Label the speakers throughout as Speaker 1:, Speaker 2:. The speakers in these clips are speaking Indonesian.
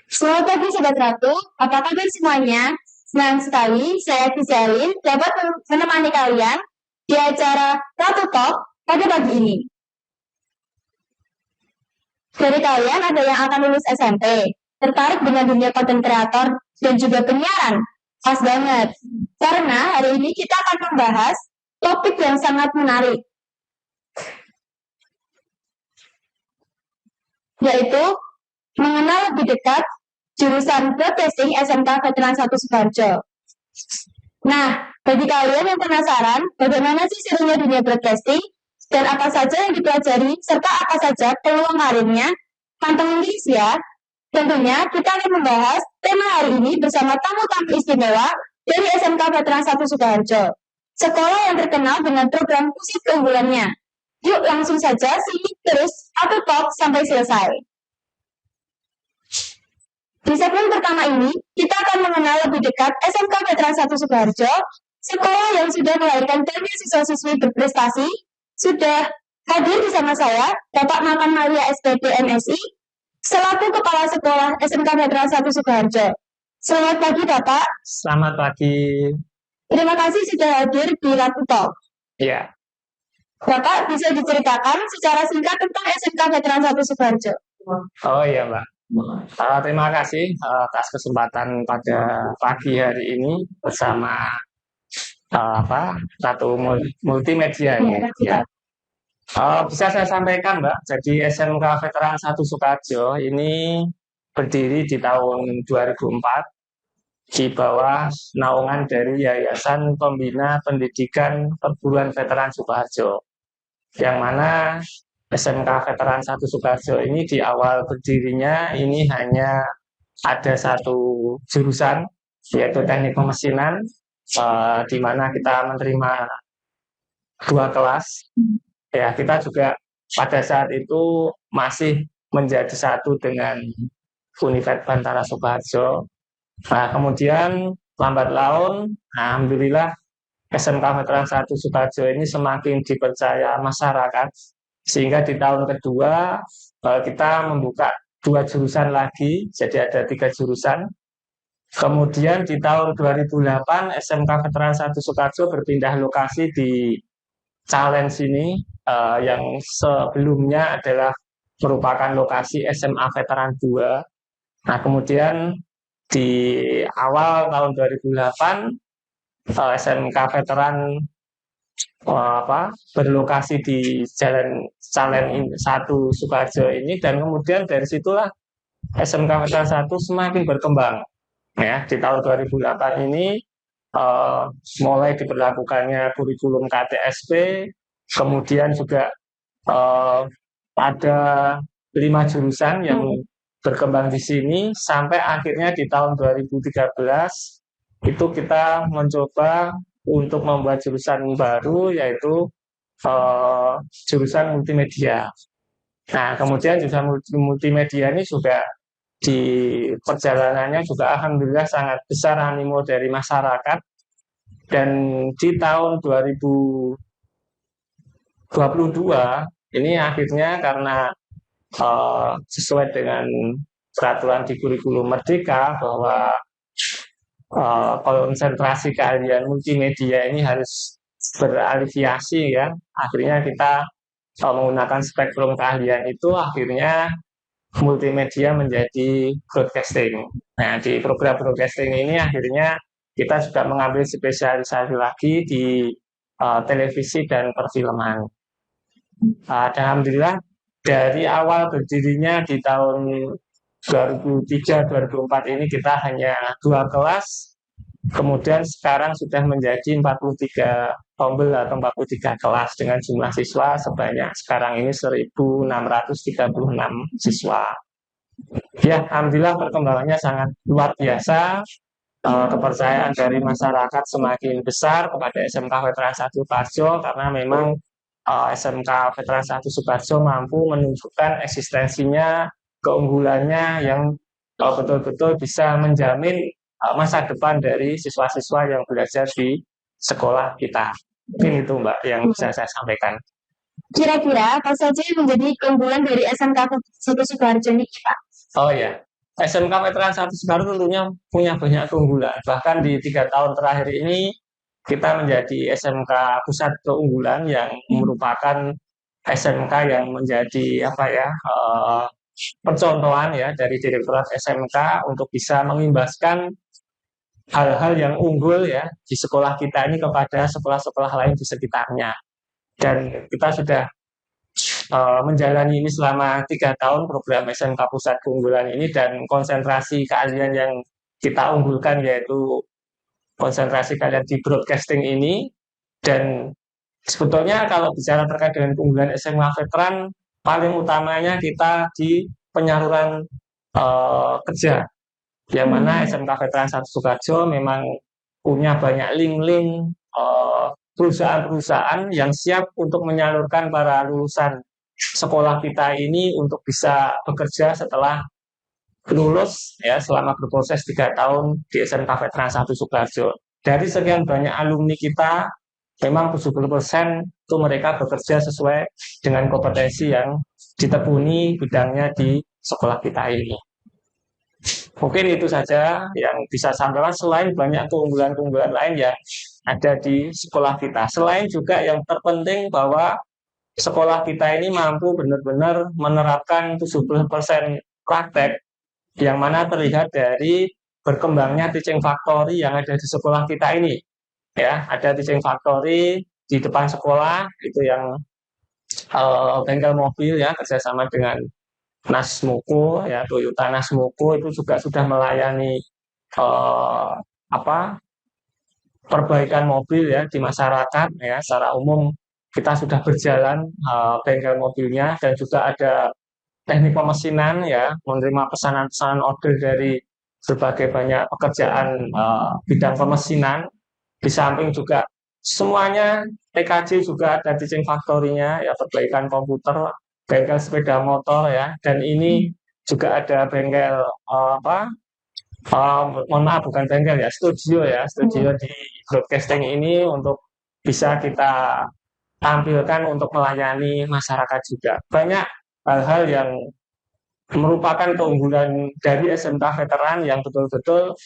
Speaker 1: Selamat pagi Sobat Ratu, apa kabar semuanya? Senang sekali saya Fizalin dapat menemani kalian di acara Ratu Talk pada pagi ini. Dari kalian ada yang akan lulus SMP, tertarik dengan dunia konten kreator dan juga penyiaran? Pas banget, karena hari ini kita akan membahas topik yang sangat menarik, yaitu mengenal lebih dekat jurusan Broadcasting SMK Veteran 1 Sukoharjo. Nah, bagi kalian yang penasaran bagaimana sih serunya dunia broadcasting dan apa saja yang dipelajari serta apa saja peluang karirnya, pantengin terus ya. Tentunya kita akan membahas tema hari ini bersama tamu-tamu istimewa dari SMK Veteran 1 Sukoharjo, sekolah yang terkenal dengan program musik keunggulannya. Yuk langsung saja simak terus atau talk sampai selesai. Di segmen pertama ini, kita akan mengenal lebih dekat SMK Veteran 1 Sukoharjo, sekolah yang sudah melahirkan banyak siswa-siswi berprestasi. Sudah hadir bersama saya, Bapak Makan Maria SPD MSI, selaku Kepala Sekolah SMK Veteran 1 Sukoharjo. Selamat pagi, Bapak.
Speaker 2: Selamat pagi.
Speaker 1: Terima kasih sudah hadir di Ratu Talk.
Speaker 2: Ya.
Speaker 1: Bapak bisa diceritakan secara singkat tentang SMK Veteran 1 Sukoharjo.
Speaker 2: Oh iya, Mbak. Terima kasih atas kesempatan pada pagi hari ini bersama satu multimedia ini. Ya. Bisa saya sampaikan, Mbak. Jadi SMK Veteran 1 Sukoharjo ini berdiri di tahun 2004 di bawah naungan dari Yayasan Pembina Pendidikan Perguruan Veteran Sukoharjo, yang mana SMK Veteran 1 Sukoharjo ini di awal berdirinya ini hanya ada satu jurusan, yaitu teknik pemesinan, di mana kita menerima 2 kelas. Ya, kita juga pada saat itu masih menjadi satu dengan Univet Bantara Sukoharjo. Nah, kemudian lambat laun, alhamdulillah SMK Veteran 1 Sukoharjo ini semakin dipercaya masyarakat, sehingga di tahun kedua kita membuka 2 jurusan lagi, jadi ada 3 jurusan. Kemudian di tahun 2008 SMK Veteran 1 Sukoharjo berpindah lokasi di Calen sini, yang sebelumnya adalah merupakan lokasi SMA Veteran 2. Nah, kemudian di awal tahun 2008 SMK Veteran berlokasi di Jalan Calen 1 Sukoharjo ini, dan kemudian dari situlah SMK Veteran 1 semakin berkembang. Ya, di tahun 2008 ini mulai diberlakukannya kurikulum KTSP, kemudian juga ada 5 jurusan yang berkembang di sini, sampai akhirnya di tahun 2013 itu kita mencoba untuk membuat jurusan baru, yaitu jurusan multimedia. Nah, kemudian jurusan multimedia ini juga di perjalanannya juga alhamdulillah sangat besar animo dari masyarakat, dan di tahun 2022 ini akhirnya karena sesuai dengan peraturan di kurikulum Merdeka bahwa konsentrasi keahlian multimedia ini harus beraliviasi, ya. Akhirnya kita menggunakan spektrum keahlian itu, akhirnya multimedia menjadi broadcasting. Nah, di program broadcasting ini akhirnya kita juga mengambil spesialisasi lagi di televisi dan perfilman. Alhamdulillah dari awal berdirinya di tahun 2003-2004 ini kita hanya 2 kelas, kemudian sekarang sudah menjadi 43 tombel atau 43 kelas dengan jumlah siswa sebanyak sekarang ini 1.636 siswa. Ya, alhamdulillah perkembangannya sangat luar biasa. Kepercayaan dari masyarakat semakin besar kepada SMK Veteran 1 Sukoharjo, karena memang SMK Veteran 1 Sukoharjo mampu menunjukkan eksistensinya, keunggulannya yang betul-betul bisa menjamin masa depan dari siswa-siswa yang belajar di sekolah kita. Mungkin itu, Mbak, yang bisa saya sampaikan.
Speaker 1: Kira-kira apa saja yang menjadi keunggulan dari SMK 1 Sukoharjo ini, Pak?
Speaker 2: Oh ya, SMK Veteran 1 Sekarang tentunya punya banyak keunggulan. Bahkan di 3 tahun terakhir ini kita menjadi SMK pusat keunggulan yang merupakan SMK yang menjadi apa ya percontohan ya dari Direktorat SMK untuk bisa mengimbaskan hal-hal yang unggul ya di sekolah kita ini kepada sekolah-sekolah lain di sekitarnya. Dan kita sudah menjalani ini selama 3 tahun program SMK Pusat Keunggulan ini, dan konsentrasi keahlian yang kita unggulkan yaitu konsentrasi keahlian di broadcasting ini. Dan sebetulnya kalau bicara terkait dengan keunggulan SMK Veteran, paling utamanya kita di penyaluran kerja, yang mana SMK Veteran 1 Sukoharjo memang punya banyak link-link perusahaan-perusahaan yang siap untuk menyalurkan para lulusan sekolah kita ini untuk bisa bekerja setelah lulus ya selama berproses 3 tahun di SMK Veteran 1 Sukoharjo. Dari sekian banyak alumni kita, memang 70% itu mereka bekerja sesuai dengan kompetensi yang ditekuni bidangnya di sekolah kita ini. Mungkin itu saja yang bisa sampaikan, selain banyak keunggulan-keunggulan lain yang ada di sekolah kita. Selain juga yang terpenting bahwa sekolah kita ini mampu benar-benar menerapkan 70% praktek, yang mana terlihat dari berkembangnya teaching factory yang ada di sekolah kita ini. Ya, ada teaching factory di depan sekolah itu yang bengkel mobil ya, kerjasama dengan Nasmoko ya, Toyota Nasmoko itu juga sudah melayani perbaikan mobil ya di masyarakat ya. Secara umum kita sudah berjalan bengkel mobilnya, dan juga ada teknik pemesinan ya, menerima pesanan-pesanan order dari berbagai banyak pekerjaan bidang pemesinan. Di samping juga semuanya TKJ juga ada teaching factory-nya ya, perbaikan komputer, bengkel sepeda motor ya, dan ini juga ada bengkel mohon maaf bukan bengkel ya, studio ya, studio di broadcasting ini untuk bisa kita tampilkan untuk melayani masyarakat juga. Banyak hal-hal yang merupakan keunggulan dari SMK Veteran yang betul-betul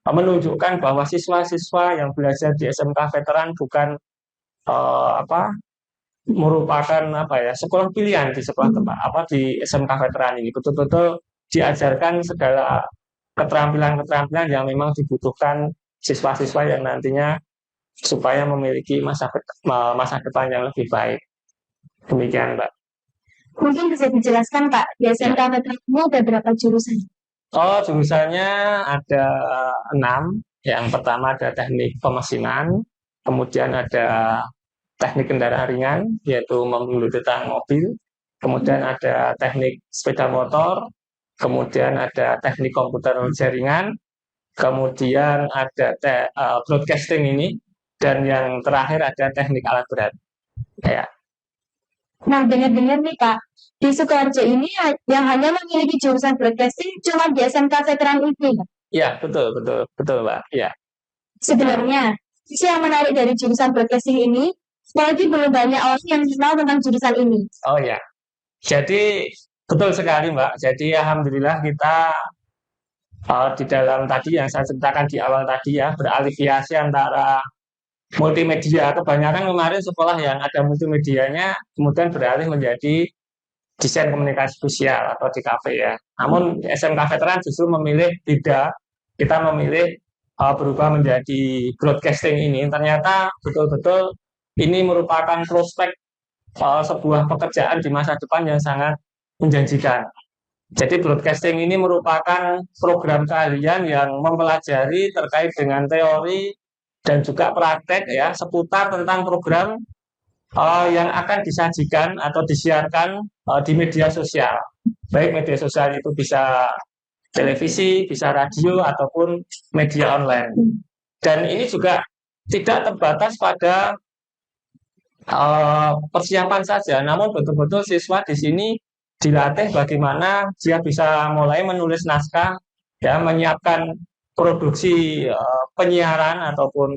Speaker 2: menunjukkan bahwa siswa-siswa yang belajar di SMK Veteran bukan merupakan sekolah pilihan di sekolah di SMK Veteran ini. Betul-betul diajarkan segala keterampilan-keterampilan yang memang dibutuhkan siswa-siswa yang nantinya supaya memiliki masa depan yang lebih baik. Demikian, Mbak.
Speaker 1: Mungkin bisa dijelaskan, Pak, di SMK Veteran ini ada berapa jurusan?
Speaker 2: Jurusannya ada 6. Yang pertama ada teknik pemesinan, kemudian ada teknik kendaraan ringan, yaitu mengemudikan mobil, kemudian ada teknik sepeda motor, kemudian ada teknik komputer jaringan, kemudian ada broadcasting ini, dan yang terakhir ada teknik alat berat. Ya.
Speaker 1: Nah, dengar-dengar nih Pak, di Sukoharjo ini yang hanya memiliki jurusan broadcasting cuma di SMK Veteran ini.
Speaker 2: Ya, betul, Mbak. Ya.
Speaker 1: Sebenarnya, sisi yang menarik dari jurusan broadcasting ini, apalagi belum banyak orang yang kenal tentang jurusan ini.
Speaker 2: Oh ya, jadi betul sekali Mbak. Jadi alhamdulillah kita di dalam tadi yang saya ceritakan di awal tadi ya, beraliviasi antara multimedia. Kebanyakan kemarin sekolah yang ada multimedianya kemudian beralih menjadi desain komunikasi visual atau DKV ya. Namun SMK Veteran justru memilih tidak, kita memilih berubah menjadi broadcasting ini. Ternyata betul-betul ini merupakan prospek sebuah pekerjaan di masa depan yang sangat menjanjikan. Jadi broadcasting ini merupakan program keahlian yang mempelajari terkait dengan teori dan juga praktek ya seputar tentang program yang akan disajikan atau disiarkan di media sosial. Baik media sosial itu bisa televisi, bisa radio, ataupun media online. Dan ini juga tidak terbatas pada persiapan saja, namun betul-betul siswa di sini dilatih bagaimana dia bisa mulai menulis naskah, ya, menyiapkan produksi penyiaran ataupun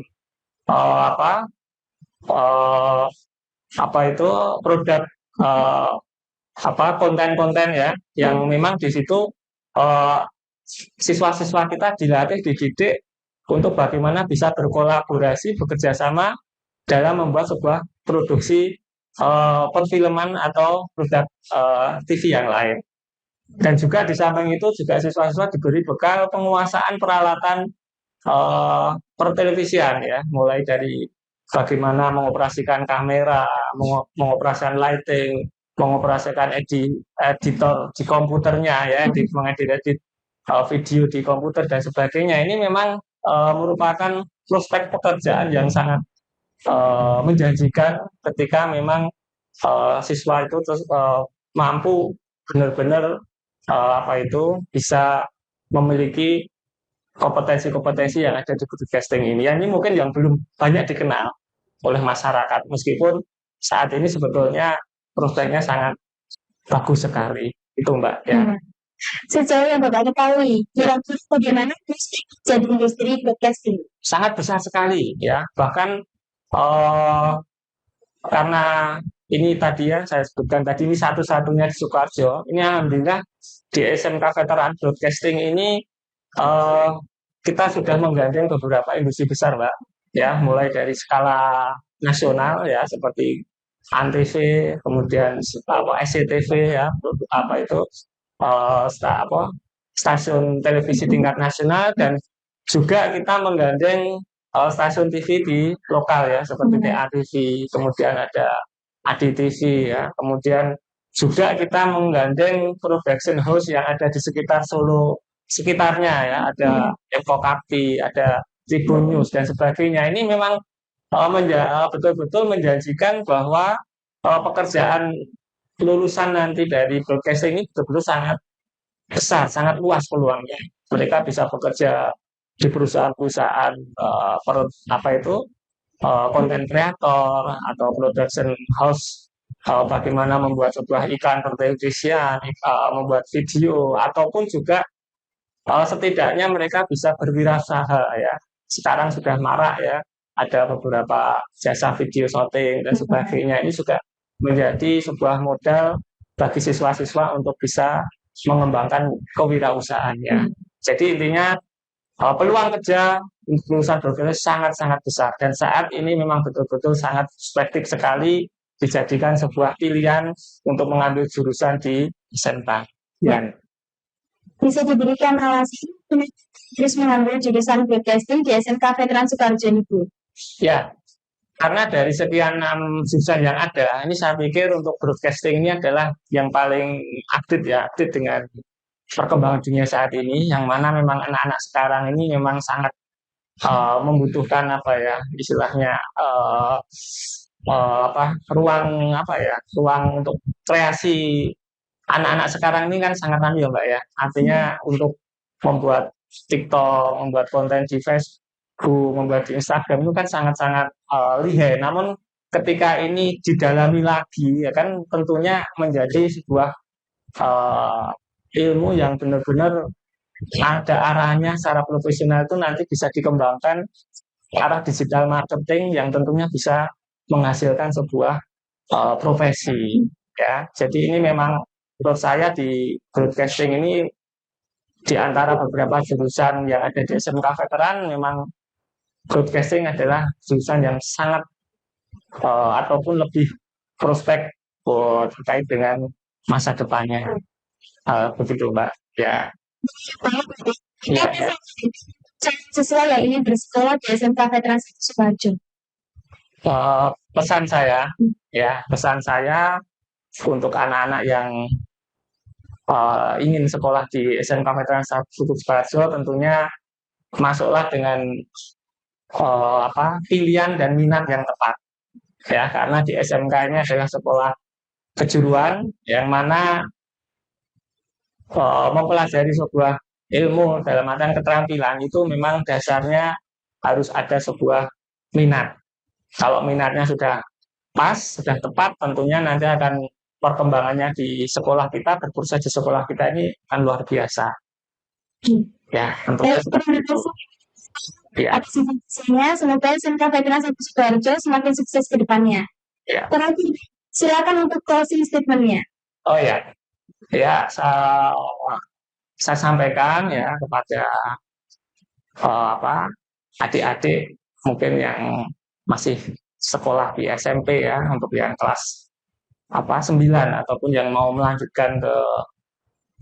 Speaker 2: produk konten-konten ya, yang memang di situ siswa-siswa kita dilatih, dididik untuk bagaimana bisa berkolaborasi, bekerja sama dalam membuat sebuah produksi perfilman atau produk TV yang lain. Dan juga di samping itu juga siswa-siswa diberi bekal penguasaan peralatan pertelevisian ya, mulai dari bagaimana mengoperasikan kamera, mengoperasikan lighting, mengoperasikan editor di komputernya ya, mengedit video di komputer dan sebagainya. Ini memang merupakan prospek pekerjaan yang sangat menjanjikan ketika memang siswa itu terus mampu benar-benar bisa memiliki kompetensi-kompetensi yang ada di broadcasting ini. Ini mungkin yang belum banyak dikenal oleh masyarakat, meskipun saat ini sebetulnya prospeknya sangat bagus sekali. Itu Mbak ya.
Speaker 1: Sejauh yang Bapak ketahui, kira-kira bagaimana prospek kerja di industri broadcasting?
Speaker 2: Sangat besar sekali ya, bahkan karena ini tadi ya saya sebutkan tadi ini satu-satunya di Sukoharjo. Ini alhamdulillah di SMK Veteran Broadcasting ini kita sudah menggandeng beberapa industri besar, Mbak. Ya, mulai dari skala nasional ya seperti Antv, kemudian SCTV ya, stasiun televisi tingkat nasional, dan juga kita menggandeng stasiun TV di lokal ya seperti TATV, kemudian ada ADTV ya, kemudian juga kita menggandeng production house yang ada di sekitar Solo sekitarnya ya, ada Infokapti, ada Tribun News dan sebagainya. Ini memang betul-betul menjanjikan bahwa pekerjaan lulusan nanti dari broadcasting ini betul-betul sangat besar, sangat luas peluangnya. Mereka bisa bekerja di perusahaan-perusahaan konten kreator atau production house, bagaimana membuat sebuah iklan pertelevisian, membuat video, ataupun juga setidaknya mereka bisa berwirausaha ya. Sekarang sudah marak ya, ada beberapa jasa video shooting dan sebagainya. Ini juga menjadi sebuah modal bagi siswa-siswa untuk bisa mengembangkan kewirausahaannya. Jadi intinya peluang kerja untuk lulusan broadcasting sangat-sangat besar, dan saat ini memang betul-betul sangat perspektif sekali dijadikan sebuah pilihan untuk mengambil jurusan di SMK. Ya.
Speaker 1: Bisa diberikan alasan terus mengambil jurusan broadcasting di SMK Veteran Sukoharjo Bu?
Speaker 2: Ya, karena dari sekian 6 jurusan yang ada, ini saya pikir untuk broadcasting ini adalah yang paling update dengan perkembangan dunia saat ini, yang mana memang anak-anak sekarang ini memang sangat membutuhkan istilahnya ruang untuk kreasi. Anak-anak sekarang ini kan sangat ya Mbak ya, artinya untuk membuat TikTok, membuat konten di Facebook, membuat di Instagram itu kan sangat-sangat lihai. Namun ketika ini didalami lagi ya kan tentunya menjadi sebuah ilmu yang benar-benar ada arahnya secara profesional, itu nanti bisa dikembangkan ke arah digital marketing yang tentunya bisa menghasilkan sebuah profesi ya. Jadi ini memang menurut saya di broadcasting ini di antara beberapa jurusan yang ada di SMK Veteran, memang broadcasting adalah jurusan yang sangat ataupun lebih prospek terkait dengan masa depannya. Begitu Mbak ya.
Speaker 1: Siswa yang ingin bersekolah di SMK Veteran Sukoharjo.
Speaker 2: Pesan saya untuk anak-anak yang ingin sekolah di SMK Veteran Sukoharjo, tentunya masuklah dengan pilihan dan minat yang tepat ya, karena di SMK ini adalah sekolah kejuruan yang mana mempelajari sebuah ilmu dalam artian keterampilan itu memang dasarnya harus ada sebuah minat. Kalau minatnya sudah pas, sudah tepat, tentunya nanti akan perkembangannya di sekolah kita, berproses di sekolah kita ini akan luar biasa. Ya, tentunya seperti itu. Ya.
Speaker 1: Semoga SMK Veteran Sukoharjo semakin sukses ke depannya.
Speaker 2: Ya.
Speaker 1: Terakhir, silakan untuk closing statement-nya.
Speaker 2: Oh ya, saya sampaikan ya kepada adik-adik mungkin yang masih sekolah di SMP ya, untuk yang kelas 9 ataupun yang mau melanjutkan ke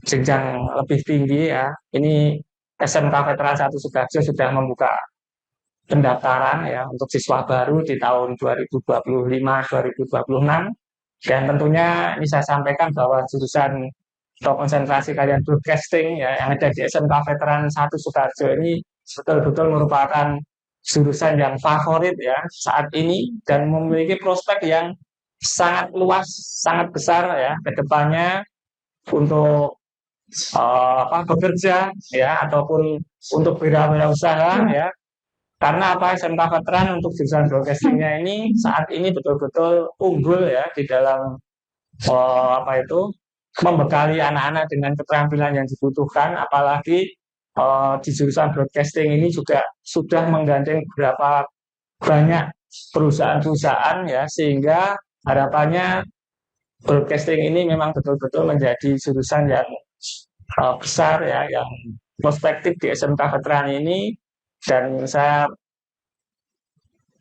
Speaker 2: jenjang lebih tinggi ya. Ini SMK Veteran 1 Sukoharjo sudah membuka pendaftaran ya untuk siswa baru di tahun 2025-2026, dan tentunya ini saya sampaikan bahwa jurusan atau konsentrasi kalian broadcasting ya yang ada di SMK Veteran 1 Sukoharjo ini betul-betul merupakan jurusan yang favorit ya saat ini, dan memiliki prospek yang sangat luas, sangat besar ya ke depannya untuk bekerja ya ataupun untuk berwirausaha ya. Karena SMK Veteran untuk jurusan broadcastingnya ini saat ini betul-betul unggul ya di dalam membekali anak-anak dengan keterampilan yang dibutuhkan, apalagi di jurusan broadcasting ini juga sudah menggandeng beberapa banyak perusahaan-perusahaan ya, sehingga harapannya broadcasting ini memang betul-betul menjadi jurusan yang besar ya, yang prospektif di SMK Veteran ini. Dan saya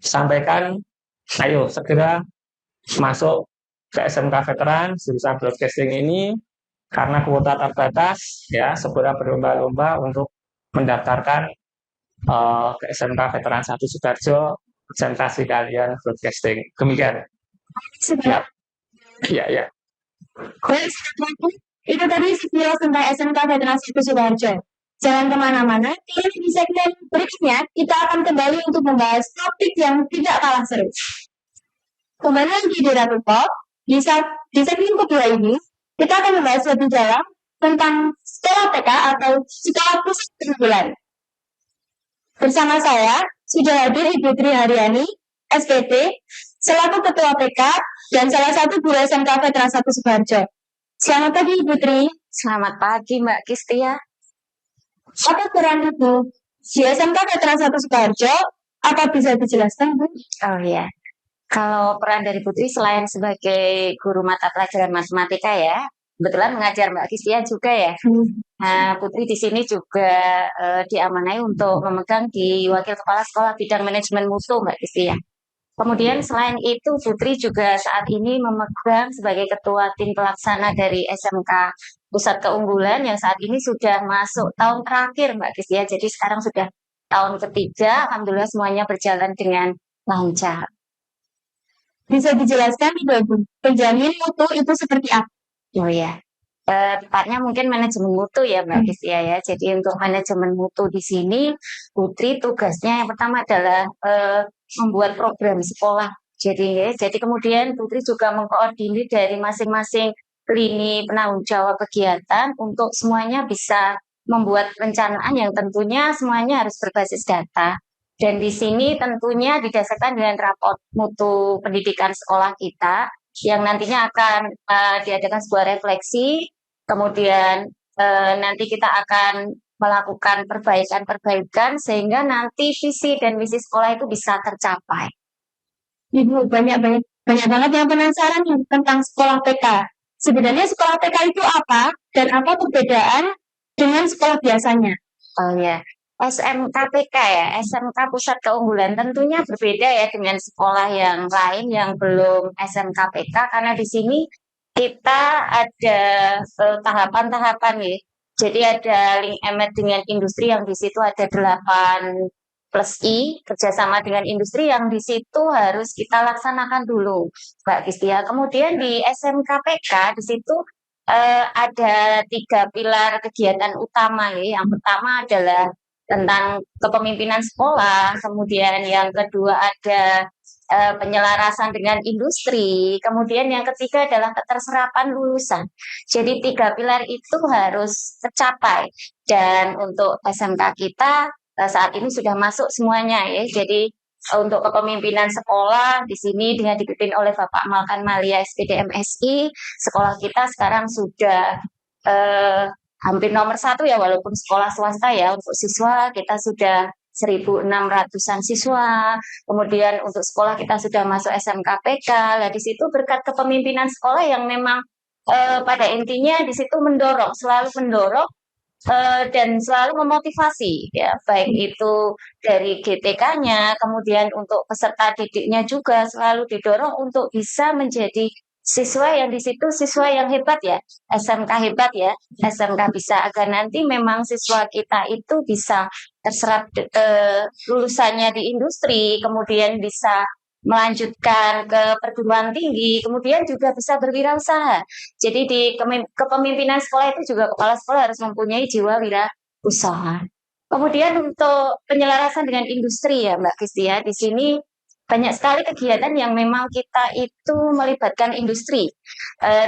Speaker 2: sampaikan, ayo segera masuk ke SMK Veteran jurusan broadcasting ini, karena kuota terbatas ya, segera berlomba-lomba untuk mendaftarkan ke SMK Veteran 1 Sukoharjo, presentasi kalian broadcasting. Demikian.
Speaker 1: Sudah.
Speaker 2: Ya, ya.
Speaker 1: Baik, itu tadi sekilas tentang SMK Veteran 1 Sukoharjo. Jangan kemana-mana, di segmen berikutnya kita akan kembali untuk membahas topik yang tidak kalah seru. Kembali lagi di Ratu Pop, di segmen kedua ini, kita akan membahas lebih dalam tentang sekolah TK atau sekolah pusat keunggulan. Bersama saya, sudah hadir Ibu Tri Haryani, SPT, selaku Ketua TK, dan salah satu guru SMK Veteran 1 Sukoharjo. Selamat pagi Ibu Tri.
Speaker 3: Selamat pagi Mbak Kistia.
Speaker 1: Apa peran Ibu di SMK Veteran 1 Sukoharjo? Apa bisa dijelaskan, Bu?
Speaker 3: Oh ya, kalau peran dari Putri selain sebagai guru mata pelajaran matematika ya, kebetulan mengajar Mbak Kistia juga ya. Nah, Putri di sini juga diamanai untuk memegang di Wakil Kepala Sekolah Bidang Manajemen Mutu Mbak Kistia. Kemudian selain itu Putri juga saat ini memegang sebagai ketua tim pelaksana dari SMK Pusat Keunggulan yang saat ini sudah masuk tahun terakhir Mbak Kistia. Jadi sekarang sudah tahun ketiga, alhamdulillah semuanya berjalan dengan lancar.
Speaker 1: Bisa dijelaskan Ibu, penjamin mutu itu seperti apa?
Speaker 3: Oh ya, tepatnya mungkin manajemen mutu ya Mbak Kistia ya. Jadi untuk manajemen mutu di sini, Putri tugasnya yang pertama adalah membuat program sekolah. Jadi kemudian Putri juga mengkoordinir dari masing-masing lini penanggung jawab kegiatan untuk semuanya bisa membuat perencanaan yang tentunya semuanya harus berbasis data. Dan di sini tentunya didasarkan dengan raport mutu pendidikan sekolah kita yang nantinya akan diadakan sebuah refleksi. Kemudian nanti kita akan melakukan perbaikan sehingga nanti visi dan misi sekolah itu bisa tercapai.
Speaker 1: Ibu, banyak banget yang penasaran tentang sekolah TK. Sebenarnya sekolah TK itu apa dan apa perbedaan dengan sekolah biasanya?
Speaker 3: Oh ya, SMK TK ya, SMK Pusat Keunggulan tentunya berbeda ya dengan sekolah yang lain yang belum SMK PK, karena di sini kita ada tahapan-tahapan ya. Jadi ada link emet dengan industri yang di situ ada 8+I, kerjasama dengan industri yang di situ harus kita laksanakan dulu, Mbak Kistia. Kemudian di SMK PK di situ ada 3 pilar kegiatan utama ya. Yang pertama adalah tentang kepemimpinan sekolah, kemudian yang kedua ada penyelarasan dengan industri, kemudian yang ketiga adalah keterserapan lulusan. Jadi 3 pilar itu harus tercapai, dan untuk SMK kita saat ini sudah masuk semuanya ya. Jadi untuk kepemimpinan sekolah di sini dengan dipimpin oleh Bapak Malkan Malia SPD MSI, sekolah kita sekarang sudah hampir nomor 1 ya, walaupun sekolah swasta ya. Untuk siswa kita sudah 1.600-an siswa. Kemudian untuk sekolah kita sudah masuk SMK PK. Nah, di situ berkat kepemimpinan sekolah yang memang pada intinya di situ selalu mendorong dan selalu memotivasi ya, baik itu dari GTK-nya, kemudian untuk peserta didiknya juga selalu didorong untuk bisa menjadi siswa yang di situ siswa yang hebat ya, SMK hebat ya, SMK bisa agar nanti memang siswa kita itu bisa terserap lulusannya di industri, kemudian bisa melanjutkan ke perguruan tinggi, kemudian juga bisa berwirausaha. Jadi di kepemimpinan sekolah itu juga kepala sekolah harus mempunyai jiwa wirausaha. Kemudian untuk penyelarasan dengan industri ya Mbak Kristi ya, di sini banyak sekali kegiatan yang memang kita itu melibatkan industri.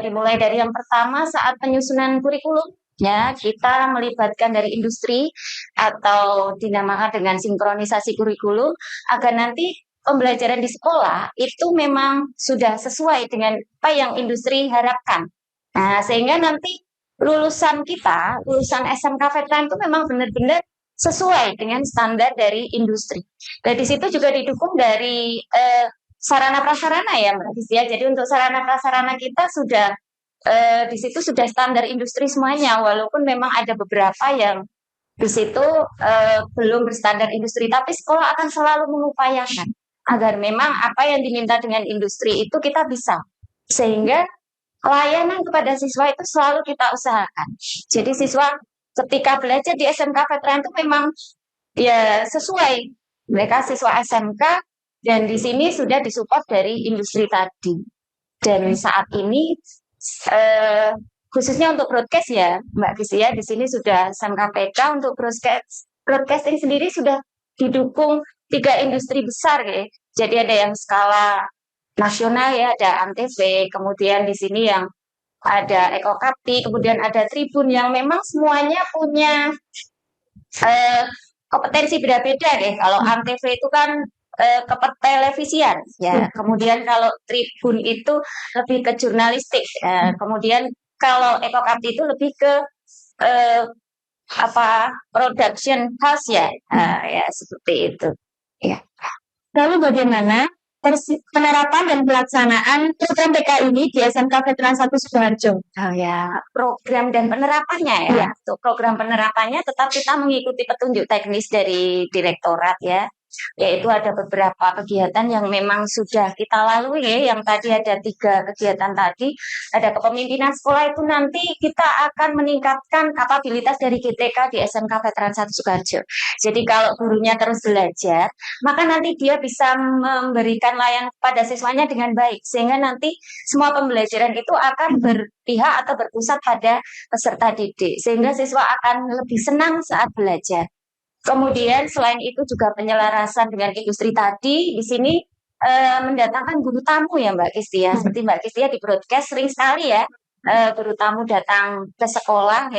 Speaker 3: Dimulai dari yang pertama saat penyusunan kurikulum, ya kita melibatkan dari industri atau dinamakan dengan sinkronisasi kurikulum agar nanti pembelajaran di sekolah itu memang sudah sesuai dengan apa yang industri harapkan. Nah, sehingga nanti lulusan kita, lulusan SMK Veteran itu memang benar-benar sesuai dengan standar dari industri. Dan di situ juga didukung dari sarana prasarana ya Mbak Gisya. Ya. Jadi untuk sarana prasarana kita sudah di situ sudah standar industri semuanya, walaupun memang ada beberapa yang di situ belum berstandar industri, tapi sekolah akan selalu mengupayakan agar memang apa yang diminta dengan industri itu kita bisa, sehingga layanan kepada siswa itu selalu kita usahakan. Jadi siswa ketika belajar di SMK Veteran itu memang ya sesuai, mereka siswa SMK dan di sini sudah disupport dari industri tadi. Dan saat ini khususnya untuk broadcast ya Mbak Kisi ya, di sini sudah SMKPK untuk broadcasting sendiri sudah didukung 3 industri besar ya. Jadi ada yang skala nasional ya, ada Antv, kemudian di sini yang ada Eko Kapti, kemudian ada Tribun yang memang semuanya punya kompetensi beda-beda deh. Kalau Antv itu kan ketelevisian ya, kemudian kalau Tribun itu lebih ke jurnalistik, kemudian kalau Eko Kapti itu lebih ke production house ya, ya seperti itu. Ya.
Speaker 1: Lalu bagaimana penerapan dan pelaksanaan program PK ini di SMK Veteran 1 Sukoharjo?
Speaker 3: Oh ya, program dan penerapannya ya.
Speaker 1: Ya.
Speaker 3: Untuk program penerapannya tetap kita mengikuti petunjuk teknis dari direktorat ya. Yaitu ada beberapa kegiatan yang memang sudah kita lalui ya. Yang tadi ada 3 kegiatan tadi. Ada kepemimpinan sekolah itu nanti kita akan meningkatkan kapabilitas dari GTK di SMK Veteran 1 Sukoharjo. Jadi kalau gurunya terus belajar, maka nanti dia bisa memberikan layanan pada siswanya dengan baik. Sehingga nanti semua pembelajaran itu akan berpihak atau berpusat pada peserta didik. Sehingga siswa akan lebih senang saat belajar. Kemudian selain itu juga penyelarasan dengan industri tadi, di sini mendatangkan guru tamu ya Mbak Kistia. Seperti Mbak Kistia di broadcast sering sekali ya guru tamu datang ke sekolah,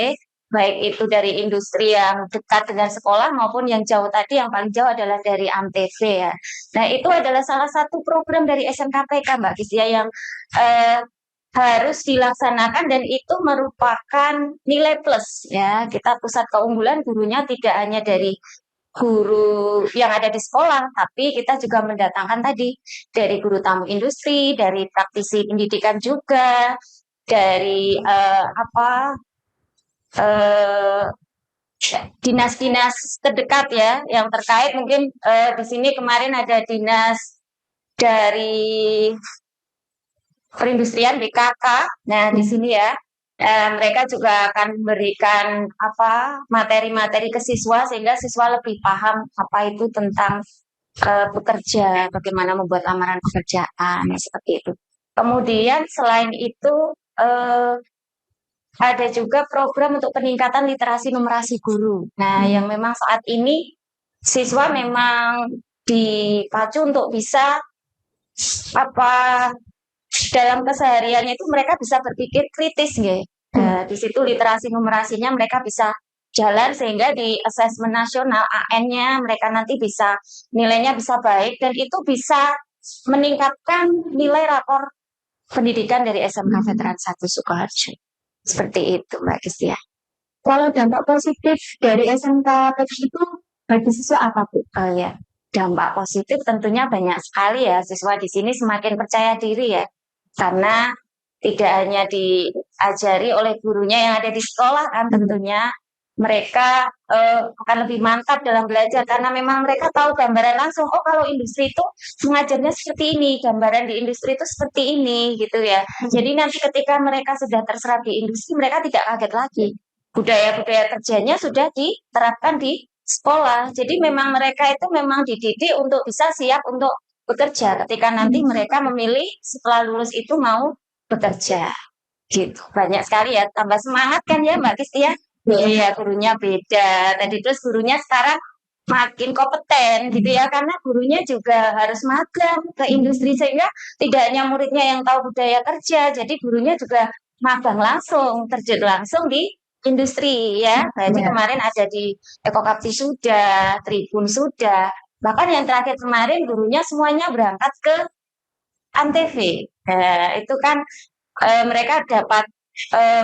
Speaker 3: baik itu dari industri yang dekat dengan sekolah maupun yang jauh tadi, yang paling jauh adalah dari Antv ya. Nah itu adalah salah satu program dari SMKPK Mbak Kistia yang harus dilaksanakan dan itu merupakan nilai plus ya. Kita pusat keunggulan gurunya tidak hanya dari guru yang ada di sekolah, tapi kita juga mendatangkan tadi dari guru tamu industri, dari praktisi pendidikan juga, dari dinas-dinas terdekat ya yang terkait. Mungkin di sini kemarin ada dinas dari perindustrian BKK. Nah, di sini ya mereka juga akan memberikan materi-materi ke siswa sehingga siswa lebih paham apa itu tentang bekerja, bagaimana membuat lamaran pekerjaan seperti itu. Kemudian selain itu ada juga program untuk peningkatan literasi numerasi guru. Nah, yang memang saat ini siswa memang dipacu untuk bisa dalam kesehariannya itu mereka bisa berpikir kritis ya. Di situ literasi numerasinya mereka bisa jalan sehingga di asesmen nasional AN-nya mereka nanti bisa nilainya bisa baik dan itu bisa meningkatkan nilai rapor pendidikan dari SMK Veteran 1 Sukoharjo. Seperti itu Mbak Kistia.
Speaker 1: Kalau dampak positif dari SMK PK itu bagi siswa apa Bu?
Speaker 3: Oh ya, dampak positif tentunya banyak sekali ya. Siswa di sini semakin percaya diri ya. Karena tidak hanya diajari oleh gurunya yang ada di sekolah kan tentunya, mereka akan lebih mantap dalam belajar karena memang mereka tahu gambaran langsung. Oh, kalau industri itu mengajarnya seperti ini, gambaran di industri itu seperti ini, gitu ya. Jadi nanti ketika mereka sudah terserap di industri, mereka tidak kaget lagi. Budaya-budaya kerjanya sudah diterapkan di sekolah. Jadi memang mereka itu memang dididik untuk bisa siap untuk bekerja ketika nanti mereka memilih setelah lulus itu mau bekerja. Gitu. Banyak sekali ya, tambah semangat kan ya Mbak Kristia? Iya, gurunya beda. Tadi terus gurunya sekarang makin kompeten gitu ya, karena gurunya juga harus magang ke industri sehingga tidak hanya muridnya yang tahu budaya kerja, jadi gurunya juga magang langsung, terjun langsung di industri ya. Jadi kemarin ada di Ekokapti sudah, Tribun sudah, bahkan yang terakhir kemarin gurunya semuanya berangkat ke Antv. Itu kan mereka dapat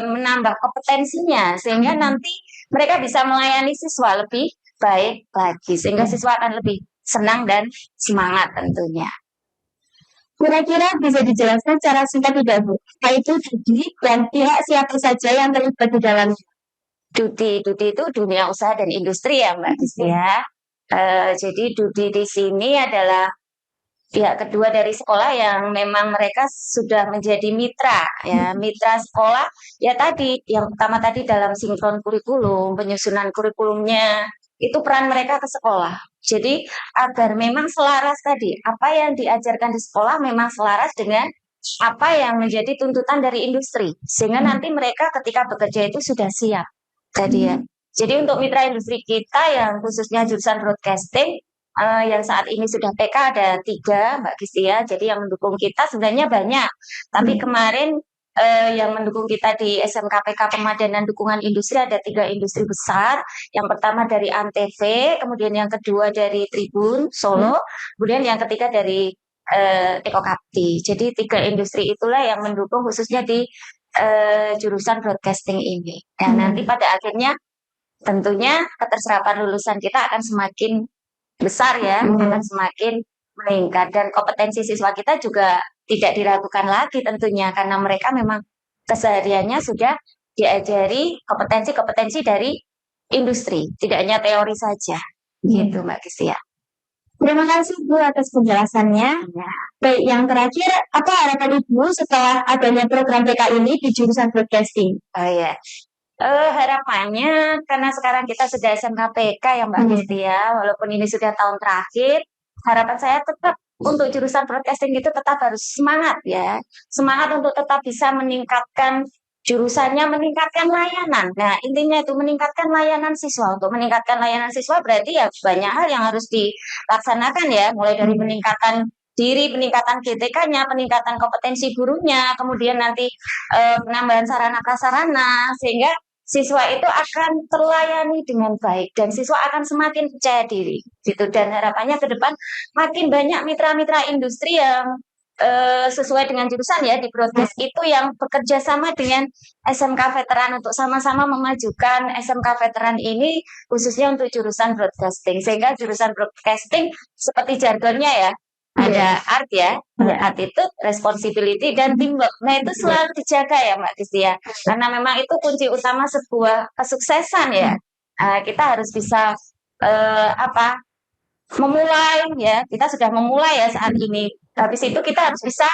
Speaker 3: menambah kompetensinya sehingga nanti mereka bisa melayani siswa lebih baik lagi sehingga siswa akan lebih senang dan semangat tentunya.
Speaker 1: Kira-kira bisa dijelaskan secara singkat tidak Bu? Yaitu Dudi dan pihak siapa saja yang terlibat di dalamnya.
Speaker 3: Dudi itu dunia usaha dan industri ya Mbak Kristia. Jadi Dudi di sini adalah pihak kedua dari sekolah yang memang mereka sudah menjadi mitra ya, mitra sekolah ya tadi yang pertama tadi dalam sinkron kurikulum, penyusunan kurikulumnya itu peran mereka ke sekolah. Jadi agar memang selaras tadi apa yang diajarkan di sekolah memang selaras dengan apa yang menjadi tuntutan dari industri sehingga nanti mereka ketika bekerja itu sudah siap tadi ya. Jadi untuk mitra industri kita yang khususnya jurusan broadcasting yang saat ini sudah PK ada 3 Mbak Kristia, jadi yang mendukung kita sebenarnya banyak. Tapi kemarin yang mendukung kita di SMKPK Pemadanan Dukungan Industri ada 3 industri besar. Yang pertama dari Antv, kemudian yang kedua dari Tribun Solo, kemudian yang ketiga dari Ekokapti. Jadi 3 industri itulah yang mendukung khususnya di jurusan broadcasting ini. Dan nanti pada akhirnya tentunya keterserapan lulusan kita akan semakin besar ya, akan semakin meningkat dan kompetensi siswa kita juga tidak diragukan lagi tentunya karena mereka memang kesehariannya sudah diajari kompetensi-kompetensi dari industri, tidak hanya teori saja. Gitu Mbak Kristia.
Speaker 1: Terima kasih Bu atas penjelasannya.
Speaker 3: Ya.
Speaker 1: Baik, yang terakhir, apa harapan Ibu setelah adanya program PK ini di jurusan broadcasting?
Speaker 3: Oh ya. Harapannya karena sekarang kita sudah SMKPK ya Mbak Kristia, walaupun ini sudah tahun terakhir, harapan saya tetap untuk jurusan broadcasting itu tetap harus semangat ya, semangat untuk tetap bisa meningkatkan jurusannya, meningkatkan layanan. Nah intinya itu meningkatkan layanan siswa. Untuk meningkatkan layanan siswa berarti ya banyak hal yang harus dilaksanakan ya, mulai dari peningkatan diri, peningkatan GTK-nya, peningkatan kompetensi gurunya, kemudian nanti penambahan sarana prasarana sehingga siswa itu akan terlayani dengan baik dan siswa akan semakin percaya diri gitu dan harapannya ke depan makin banyak mitra-mitra industri yang sesuai dengan jurusan ya di broadcast itu yang bekerja sama dengan SMK Veteran untuk sama-sama memajukan SMK Veteran ini khususnya untuk jurusan broadcasting sehingga jurusan broadcasting seperti jargonnya ya ada art ya, attitude, responsibility, dan teamwork. Nah itu selalu dijaga ya Mbak Kristia, karena memang itu kunci utama sebuah kesuksesan ya. Kita harus bisa memulai ya, kita sudah memulai ya saat ini. Habis itu kita harus bisa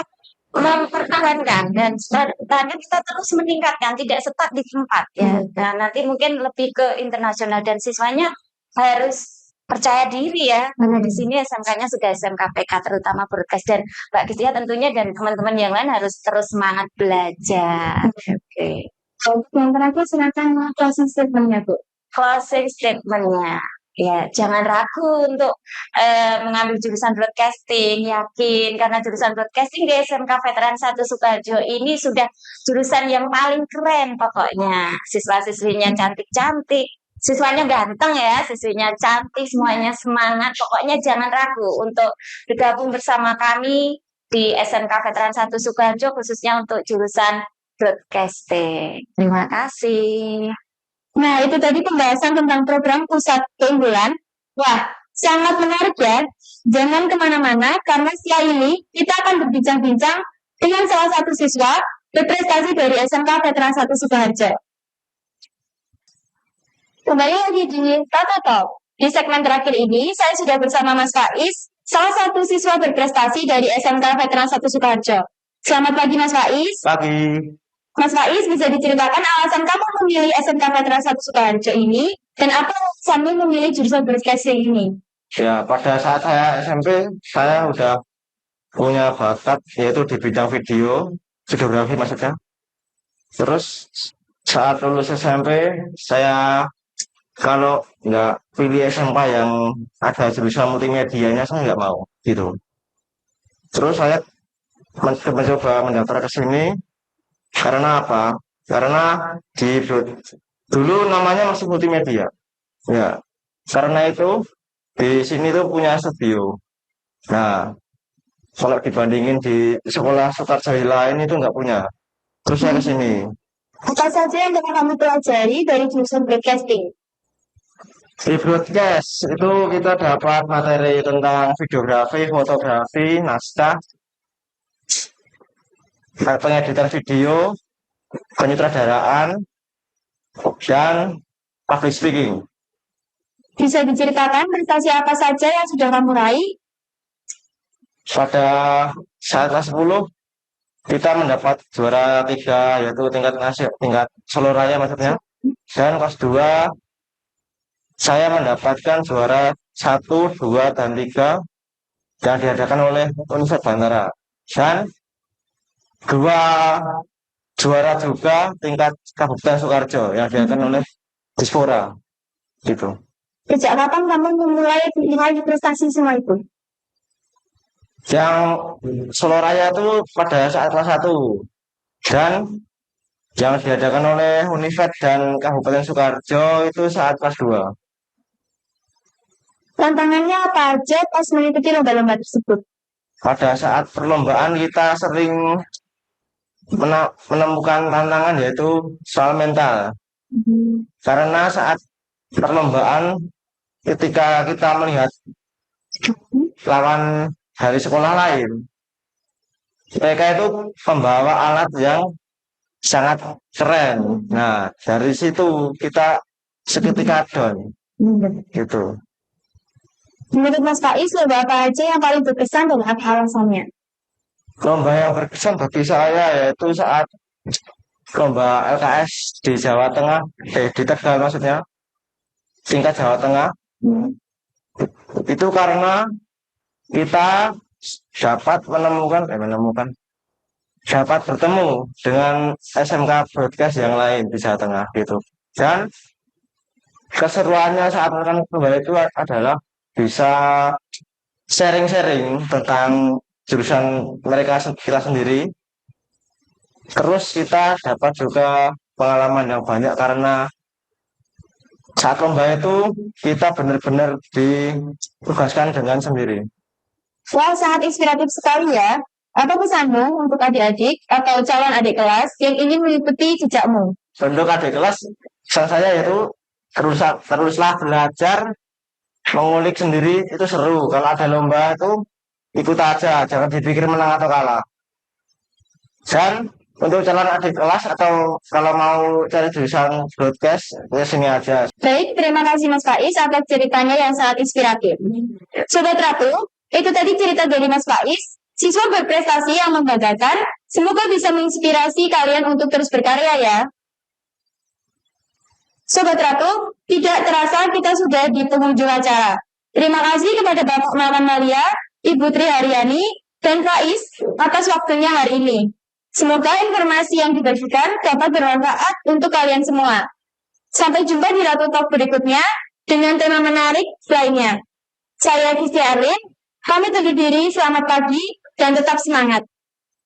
Speaker 3: mempertahankan dan pertahankan kita terus meningkatkan, tidak stuck di tempat ya. Nah nanti mungkin lebih ke internasional dan siswanya harus percaya diri ya, karena di sini SMK-nya sudah SMKPK terutama broadcast dan Mbak Kristia tentunya dan teman-teman yang lain harus terus semangat belajar. Oke.
Speaker 1: Yang terakhir silakan closing statement-nya Bu.
Speaker 3: Closing statement-nya. Ya, jangan ragu untuk mengambil jurusan broadcasting, yakin karena jurusan broadcasting di SMK Veteran 1 Sukoharjo ini sudah jurusan yang paling keren pokoknya. Siswa-siswinya cantik-cantik, siswanya ganteng ya, siswinya cantik, semuanya semangat. Pokoknya jangan ragu untuk bergabung bersama kami di SMK Veteran 1 Sukoharjo khususnya untuk jurusan broadcasting. Terima kasih.
Speaker 1: Nah, itu tadi pembahasan tentang program pusat keunggulan. Wah, sangat menarik ya. Jangan kemana-mana, karena setelah ini kita akan berbincang-bincang dengan salah satu siswa berprestasi dari SMK Veteran 1 Sukoharjo. Kembali lagi di Tata Talk. Di segmen terakhir ini, saya sudah bersama Mas Faiz, salah satu siswa berprestasi dari SMK Veteran 1 Sukoharjo. Selamat pagi Mas Faiz.
Speaker 2: Pagi.
Speaker 1: Mas Faiz, bisa diceritakan alasan kamu memilih SMK Veteran 1 Sukoharjo ini, dan apa alasanmu memilih jurusan broadcasting ini?
Speaker 4: Ya, pada saat saya SMP, saya udah punya bakat, yaitu di bidang videografi maksudnya. Terus saat lulus SMP, saya kalau nggak pilih SMK yang ada jurusan multimedianya, saya nggak mau, gitu. Terus saya mencoba mendaftar ke sini, karena apa? Karena dulu namanya masih multimedia. Ya, karena itu di sini tuh punya studio. Nah, kalau dibandingin di sekolah Sukarjaya lain itu nggak punya. Terus saya ke sini.
Speaker 1: Apa saja yang telah kamu pelajari dari jurusan broadcasting?
Speaker 4: Di broadcast itu kita dapat materi tentang videografi, fotografi, naskah, pengeditan video, penyutradaraan, dan public speaking.
Speaker 1: Bisa diceritakan prestasi apa saja yang sudah kamu raih?
Speaker 4: Pada saat kelas 10, kita mendapat juara 3, yaitu tingkat Solo Raya maksudnya. Dan kelas 2, saya mendapatkan juara 1, 2, dan 3 yang diadakan oleh Universitas Bandara. Dan 2 juara juga tingkat Kabupaten Sukoharjo yang diadakan oleh Dispora. Gitu.
Speaker 1: Sejak kapan kamu memulai meraih prestasi semua itu?
Speaker 4: Yang Solo Raya itu pada saat kelas 1. Dan yang diadakan oleh Univet dan Kabupaten Sukoharjo itu saat kelas 2.
Speaker 1: Tantangannya apa aja pas mengikuti lomba-lomba tersebut?
Speaker 4: Pada saat perlombaan kita sering menemukan tantangan yaitu soal mental. Karena saat perlombaan ketika kita melihat lawan dari sekolah lain, mereka itu membawa alat yang sangat keren. Nah, dari situ kita seketika down. Gitu.
Speaker 1: Menurut Mas Faiz, lomba apa aja yang paling berkesan dan apa alasannya?
Speaker 4: Lomba yang berkesan bagi saya yaitu saat lomba LKS di Jawa Tengah, di Tegal maksudnya, tingkat Jawa Tengah. Itu karena kita dapat dapat bertemu dengan SMK Broadcast yang lain di Jawa Tengah gitu. Dan keseruannya saat melakukan lomba itu adalah bisa sharing-sharing tentang jurusan kita sendiri. Terus kita dapat juga pengalaman yang banyak karena saat lomba itu kita benar-benar ditugaskan dengan sendiri.
Speaker 1: Wah, sangat inspiratif sekali ya. Apa pesanmu untuk adik-adik atau calon adik kelas yang ingin mengikuti jejakmu?
Speaker 4: Untuk adik kelas, pesan saya yaitu teruslah belajar, mengulik sendiri itu seru. Kalau ada lomba itu ikut aja, jangan dipikir menang atau kalah. Dan untuk calon adik kelas atau kalau mau cari jurusan broadcast, ya sini aja.
Speaker 1: Baik, terima kasih Mas Faiz atas ceritanya yang sangat inspiratif. Sobat Ratu, itu tadi cerita dari Mas Faiz, siswa berprestasi yang membanggakan. Semoga bisa menginspirasi kalian untuk terus berkarya ya. Sobat Ratu, tidak terasa kita sudah di penghujung acara. Terima kasih kepada Bapak Maman Malia, Ibu Tri Haryani, dan Faiz atas waktunya hari ini. Semoga informasi yang dibagikan dapat bermanfaat untuk kalian semua. Sampai jumpa di Ratu Talk berikutnya dengan tema menarik lainnya. Saya Kristi Arlin, pamit undur diri, selamat pagi, dan tetap semangat.